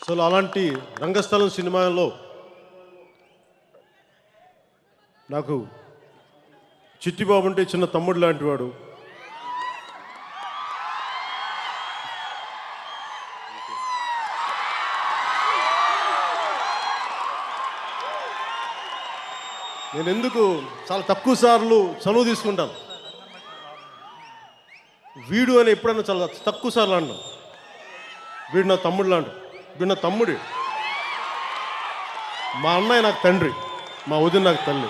So అలాంటి రంగస్థలం సినిమాలో నాకు చిట్టిబాబు అంటే చిన్న తమ్ముడు లాంటి వాడు. నేను ఎందుకు చాలా తక్కువ సార్లు చనువు తీసుకుంటాను. వీడు అని ఎప్పుడన్నా చాలా తక్కువ సార్లు అన్నాను. వీడు నా తమ్ముడు లాంటి, వీడు నా తమ్ముడు. మా అన్నయ్య నాకు తండ్రి, మా వదిన నాకు తల్లి.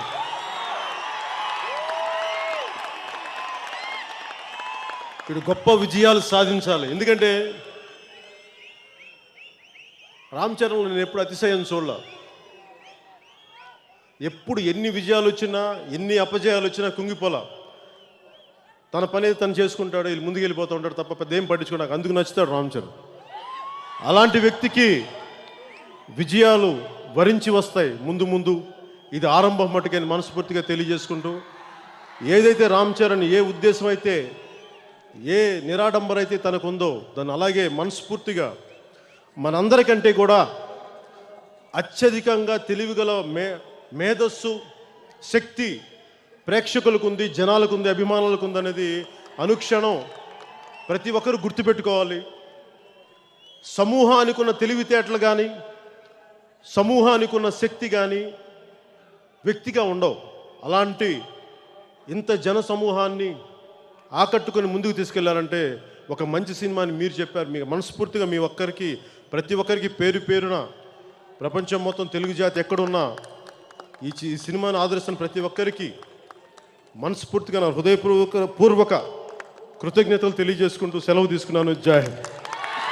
వీడు గొప్ప విజయాలు సాధించాలి. ఎందుకంటే రామ్ చరణ్లో నేను ఎప్పుడు అతిశయం చూడలే. ఎప్పుడు ఎన్ని విజయాలు వచ్చినా ఎన్ని అపజయాలు వచ్చినా కుంగిపోలా. తన పని తను చేసుకుంటాడు, వీళ్ళు ముందుకు వెళ్ళిపోతూ ఉంటాడు తప్ప పెద్ద ఏం పట్టించుకో. నాకు అందుకు నచ్చుతాడు రామ్ చరణ్. అలాంటి వ్యక్తికి విజయాలు వరించి వస్తాయి ముందు ముందు. ఇది ఆరంభం మట్టుకని మనస్ఫూర్తిగా తెలియజేసుకుంటూ, ఏదైతే రామ్ చరణ్ ఏ ఉద్దేశం అయితే, ఏ నిరాడంబర అయితే తనకుందో దాన్ని అలాగే మనస్ఫూర్తిగా మనందరికంటే కూడా అత్యధికంగా తెలివిగల మేధస్సు శక్తి ప్రేక్షకులకు ఉంది, జనాలకు ఉంది, అభిమానులకు ఉంది అనేది అనుక్షణం ప్రతి ఒక్కరు గుర్తుపెట్టుకోవాలి. సమూహానికి ఉన్న తెలివితేటలు కానీ, సమూహానికి ఉన్న శక్తి కానీ వ్యక్తిగా ఉండవు. అలాంటి ఇంత జన సమూహాన్ని ఆకట్టుకొని ముందుకు తీసుకెళ్లారంటే ఒక మంచి సినిమాని మీరు చెప్పారు. మీకు మనస్ఫూర్తిగా మీ ఒక్కరికి, ప్రతి ఒక్కరికి పేరు పేరున ప్రపంచం మొత్తం తెలుగు జాతి ఎక్కడున్నా ఈ సినిమాని ఆదరిస్తున్న ప్రతి ఒక్కరికి మనస్ఫూర్తిగా నా హృదయపూర్వక కృతజ్ఞతలు తెలియజేసుకుంటూ సెలవు తీసుకున్నాను. జై హింద్.